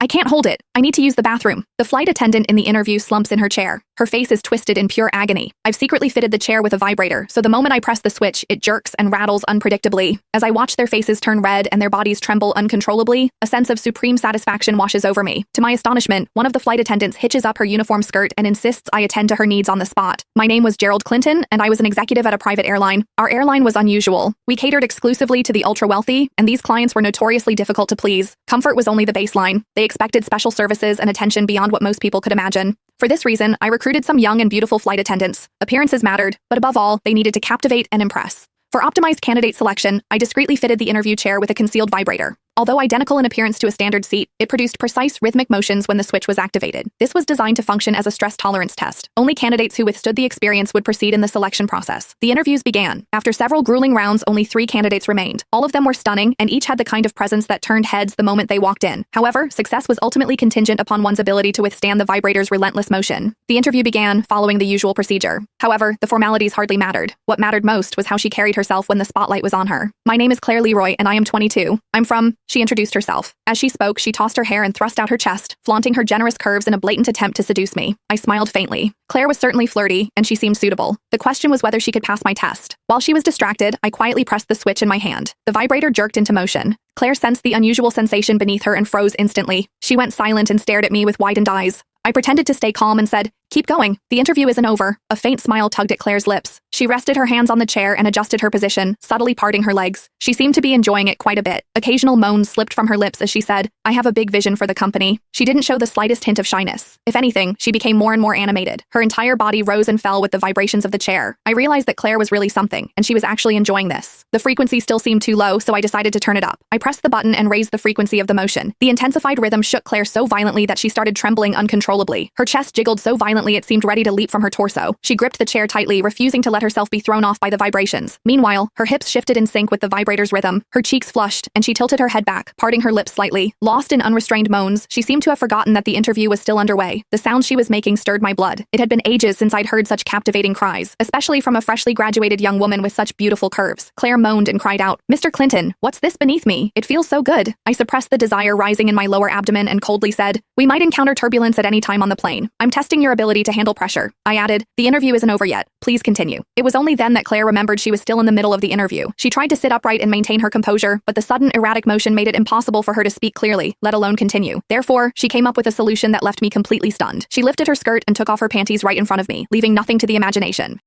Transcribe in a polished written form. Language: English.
I can't hold it. I need to use the bathroom. The flight attendant in the interview slumps in her chair. Her face is twisted in pure agony. I've secretly fitted the chair with a vibrator, so the moment I press the switch, it jerks and rattles unpredictably. As I watch their faces turn red and their bodies tremble uncontrollably, a sense of supreme satisfaction washes over me. To my astonishment, one of the flight attendants hitches up her uniform skirt and insists I attend to her needs on the spot. My name was Gerald Clinton, and I was an executive at a private airline. Our airline was unusual. We catered exclusively to the ultra-wealthy, and these clients were notoriously difficult to please. Comfort was only the baseline. They expected special services and attention beyond what most people could imagine. For this reason, I recruited some young and beautiful flight attendants. Appearances mattered, but above all, they needed to captivate and impress. For optimized candidate selection, I discreetly fitted the interview chair with a concealed vibrator. Although identical in appearance to a standard seat, it produced precise rhythmic motions when the switch was activated. This was designed to function as a stress tolerance test. Only candidates who withstood the experience would proceed in the selection process. The interviews began. After several grueling rounds, only 3 candidates remained. All of them were stunning, and each had the kind of presence that turned heads the moment they walked in. However, success was ultimately contingent upon one's ability to withstand the vibrator's relentless motion. The interview began, following the usual procedure. However, the formalities hardly mattered. What mattered most was how she carried herself when the spotlight was on her. My name is Claire Leroy, and I am 22. I'm from... She introduced herself. As she spoke, she tossed her hair and thrust out her chest, flaunting her generous curves in a blatant attempt to seduce me. I smiled faintly. Claire was certainly flirty, and she seemed suitable. The question was whether she could pass my test. While she was distracted, I quietly pressed the switch in my hand. The vibrator jerked into motion. Claire sensed the unusual sensation beneath her and froze instantly. She went silent and stared at me with widened eyes. I pretended to stay calm and said, "Keep going. The interview isn't over." A faint smile tugged at Claire's lips. She rested her hands on the chair and adjusted her position, subtly parting her legs. She seemed to be enjoying it quite a bit. Occasional moans slipped from her lips as she said, "I have a big vision for the company." She didn't show the slightest hint of shyness. If anything, she became more and more animated. Her entire body rose and fell with the vibrations of the chair. I realized that Claire was really something, and she was actually enjoying this. The frequency still seemed too low, so I decided to turn it up. I pressed the button and raised the frequency of the motion. The intensified rhythm shook Claire so violently that she started trembling uncontrollably. Her chest jiggled so violently it seemed ready to leap from her torso. She gripped the chair tightly, refusing to let herself be thrown off by the vibrations. Meanwhile, her hips shifted in sync with the vibrator's rhythm. Her cheeks flushed, and she tilted her head back, parting her lips slightly. Lost in unrestrained moans, she seemed to have forgotten that the interview was still underway. The sounds she was making stirred my blood. It had been ages since I'd heard such captivating cries, especially from a freshly graduated young woman with such beautiful curves. Claire moaned and cried out, "Mr. Clinton, what's this beneath me? It feels so good." I suppressed the desire rising in my lower abdomen and coldly said, "We might encounter turbulence at any time on the plane. I'm testing your ability to handle pressure." I added, "The interview isn't over yet. Please continue." It was only then that Claire remembered she was still in the middle of the interview. She tried to sit upright and maintain her composure, but the sudden erratic motion made it impossible for her to speak clearly, let alone continue. Therefore, she came up with a solution that left me completely stunned. She lifted her skirt and took off her panties right in front of me, leaving nothing to the imagination.